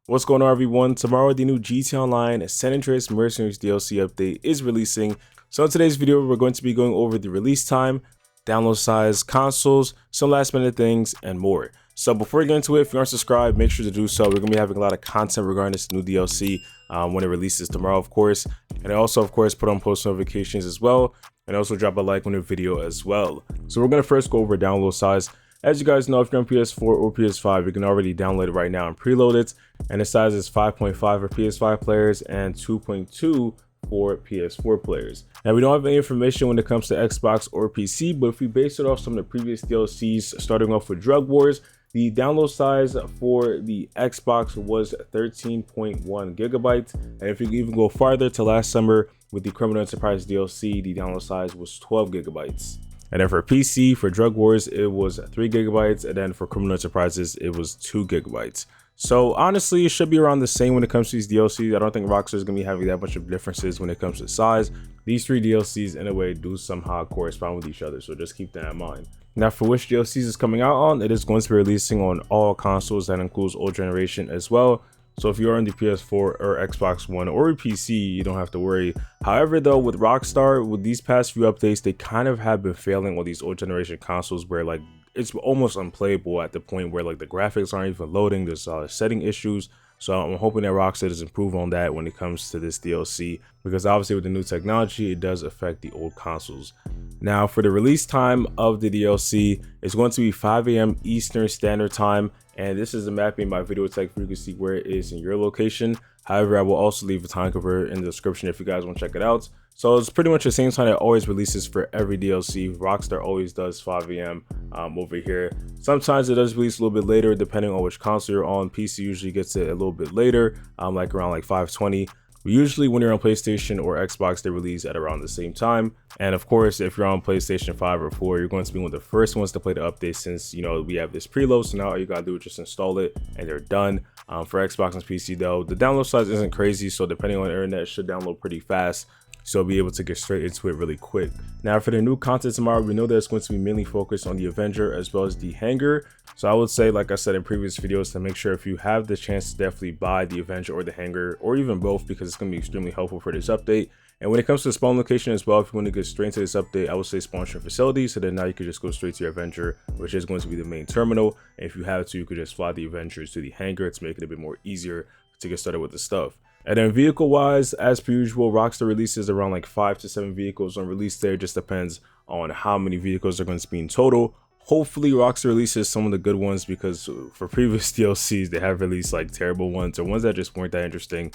What's going on, everyone? Tomorrow, the new GTA Online San Andreas Mercenaries DLC update is releasing. So in today's video, we're going to be going over the release time, download size, consoles, some last minute things, and more. So before we get into it, if you aren't subscribed, make sure to do so. We're going to be having a lot of content regarding this new DLC when it releases tomorrow, of course. And I also, of course, put on post notifications as well. And also drop a like on the video as well. So we're going to first go over download size. As you guys know, if you're on PS4 or PS5, you can already download it right now and preload it. And the size is 5.5 for PS5 players and 2.2 for PS4 players. Now, we don't have any information when it comes to Xbox or PC, but if we base it off some of the previous DLCs, starting off with Drug Wars, the download size for the Xbox was 13.1 gigabytes. And if you even go farther to last summer with the Criminal Enterprise DLC, the download size was 12 gigabytes. And then for PC, for Drug Wars, it was 3 gigabytes. And then for Criminal Enterprises, it was 2 gigabytes. So honestly, it should be around the same when it comes to these DLCs. I don't think Rockstar is going to be having that much of differences when it comes to size. These three DLCs, in a way, do somehow correspond with each other. So just keep that in mind. Now, for which DLCs is coming out on, it is going to be releasing on all consoles. That includes old generation as well. So if you're on the PS4 or Xbox One or PC, you don't have to worry. However, though, with Rockstar, with these past few updates, they kind of have been failing on these old generation consoles where like it's almost unplayable at the point where like the graphics aren't even loading. There's setting issues. So I'm hoping that Rockstar does improve on that when it comes to this DLC, because obviously with the new technology, it does affect the old consoles. Now, for the release time of the DLC, it's going to be 5 a.m. Eastern Standard Time. And this is a mapping by Video Tech for you can see where it is in your location. However, I will also leave a time converter in the description if you guys want to check it out. So it's pretty much the same time it always releases for every DLC. Rockstar always does 5 a.m. Over here. Sometimes it does release a little bit later depending on which console you're on. PC usually gets it a little bit later, like around like 5:20. Usually when you're on PlayStation or Xbox, they release at around the same time. And of course, if you're on PlayStation 5 or 4, you're going to be one of the first ones to play the update, since, you know, we have this preload. So now all you gotta do is just install it and they're done. For Xbox and PC though, the download size isn't crazy. So depending on the internet, it should download pretty fast. So be able to get straight into it really quick. Now for the new content tomorrow, we know that it's going to be mainly focused on the Avenger as well as the Hangar. So I would say, like I said in previous videos, to make sure if you have the chance to definitely buy the Avenger or the Hangar, or even both, because it's going to be extremely helpful for this update. And when it comes to the spawn location as well, if you want to get straight into this update, I would say spawn your facility. So then now you could just go straight to your Avenger, which is going to be the main terminal. And if you have to, you could just fly the Avengers to the Hangar to make it a bit more easier to get started with the stuff. And then vehicle wise, as per usual, Rockstar releases around like 5 to 7 vehicles on release day. It just depends on how many vehicles are going to be in total. Hopefully Rockstar releases some of the good ones, because for previous DLCs, they have released like terrible ones or ones that just weren't that interesting.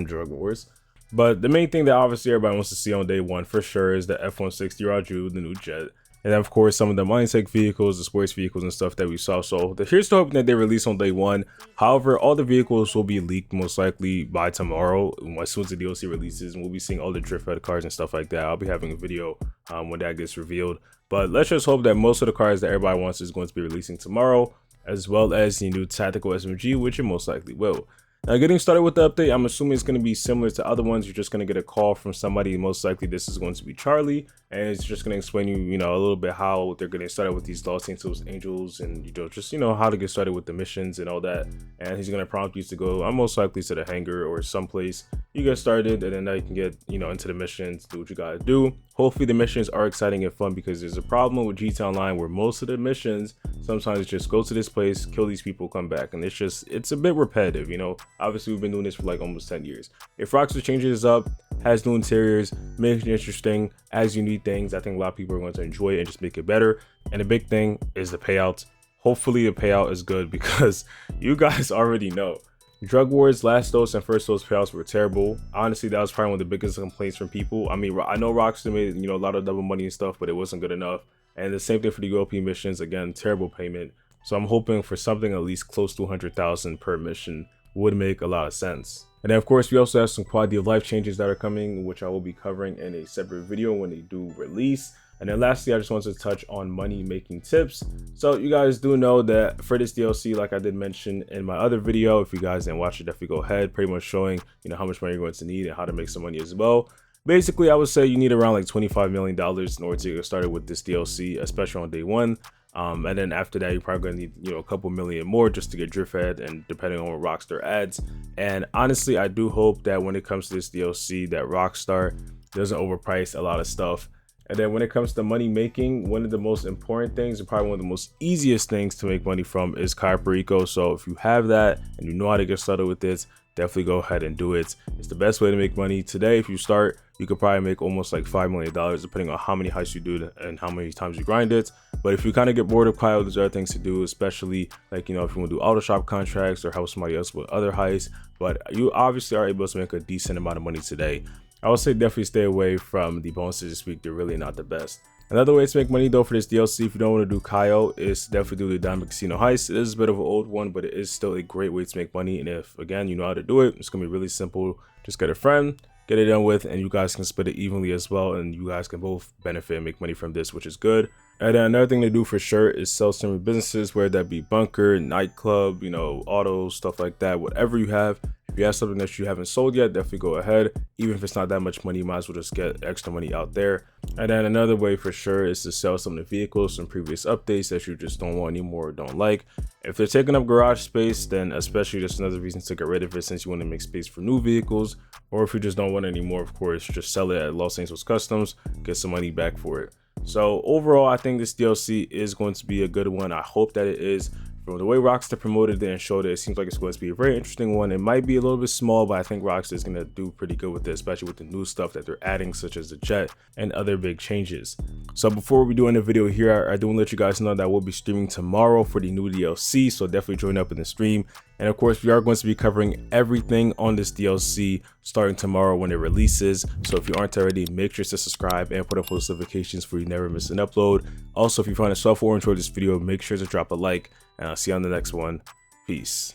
Drug Wars. But the main thing that obviously everybody wants to see on day one for sure is the F-160 Raju, the new jet. And then of course some of the Mindtech vehicles, the sports vehicles and stuff that we saw. So here's to hoping that they release on day one. However, all the vehicles will be leaked most likely by tomorrow as soon as the DLC releases, and we'll be seeing all the drift head cars and stuff like that. I'll be having a video when that gets revealed. But let's just hope that most of the cars that everybody wants is going to be releasing tomorrow, as well as the new tactical SMG, which it most likely will. Now, getting started with the update, I'm assuming it's going to be similar to other ones. You're just going to get a call from somebody. Most likely this is going to be Charlie, and it's just going to explain you, a little bit how they're getting started with these Lost Angels, and just how to get started with the missions and all that. And he's going to prompt you to go, most likely to the Hangar or someplace. You get started, and then now you can get, into the missions, do what you got to do. Hopefully the missions are exciting and fun, because there's a problem with GTA Online where most of the missions sometimes just go to this place, kill these people, come back, and it's a bit repetitive. Obviously we've been doing this for like almost 10 years. If Rockstar changes this up, has new interiors, makes it interesting, adds unique things, I think a lot of people are going to enjoy it and just make it better. And the big thing is the payouts. Hopefully the payout is good, because you guys already know Drug Wars last dose and first dose payouts were terrible. Honestly, that was probably one of the biggest complaints from people. I mean, I know Rockstar made a lot of double money and stuff, but it wasn't good enough. And the same thing for the UOP missions. Again, terrible payment. So I'm hoping for something at least close to 100,000 per mission would make a lot of sense. And then of course we also have some quality of life changes that are coming, which I will be covering in a separate video when they do release. And then lastly, I just wanted to touch on money making tips. So you guys do know that for this DLC, like I did mention in my other video, if you guys didn't watch it, definitely go ahead, pretty much showing how much money you're going to need and how to make some money as well. Basically, I would say you need around like $25 million in order to get started with this DLC, especially on day one. And then after that, you're probably gonna need, you know, a couple million more just to get Drifthead, and depending on what Rockstar adds. And honestly, I do hope that when it comes to this DLC, that Rockstar doesn't overprice a lot of stuff. And then when it comes to money making, one of the most important things, and probably one of the most easiest things to make money from, is Kai Perico. So if you have that and you know how to get started with this, definitely go ahead and do it. It's the best way to make money today. If you start, you could probably make almost like $5 million depending on how many heists you do and how many times you grind it. But if you kind of get bored of Kyle, there's other things to do, especially like, you know, if you want to do auto shop contracts or help somebody else with other heists. But you obviously are able to make a decent amount of money today. I would say definitely stay away from the bonuses this week. They're really not the best. Another way to make money though for this DLC, if you don't want to do Kyle, is definitely do the Diamond Casino Heist. It is a bit of an old one, but it is still a great way to make money. And if, again, you know how to do it, it's going to be really simple. Just get a friend, get it done with, and you guys can split it evenly as well. And you guys can both benefit and make money from this, which is good. And then another thing to do for sure is sell some businesses, whether that be bunker, nightclub, you know, auto, stuff like that, whatever you have. If you have something that you haven't sold yet, definitely go ahead. Even if it's not that much money, you might as well just get extra money out there. And then another way for sure is to sell some of the vehicles from previous updates that you just don't want anymore or don't like. If they're taking up garage space, then especially just another reason to get rid of it, since you want to make space for new vehicles. Or if you just don't want it anymore, of course, just sell it at Los Angeles Customs, get some money back for it. So overall, I think this DLC is going to be a good one. I hope that it is. From the way Rockstar promoted it and showed it, it seems like it's going to be a very interesting one. It might be a little bit small, but I think Rockstar is going to do pretty good with it, especially with the new stuff that they're adding, such as the jet and other big changes. So before we do end the video here, I do want to let you guys know that we'll be streaming tomorrow for the new DLC, so definitely join up in the stream. And of course, we are going to be covering everything on this DLC starting tomorrow when it releases. So if you aren't already, make sure to subscribe and put on post notifications for you never miss an upload. Also, if you find yourself or enjoyed this video, make sure to drop a like, and I'll see you on the next one. Peace.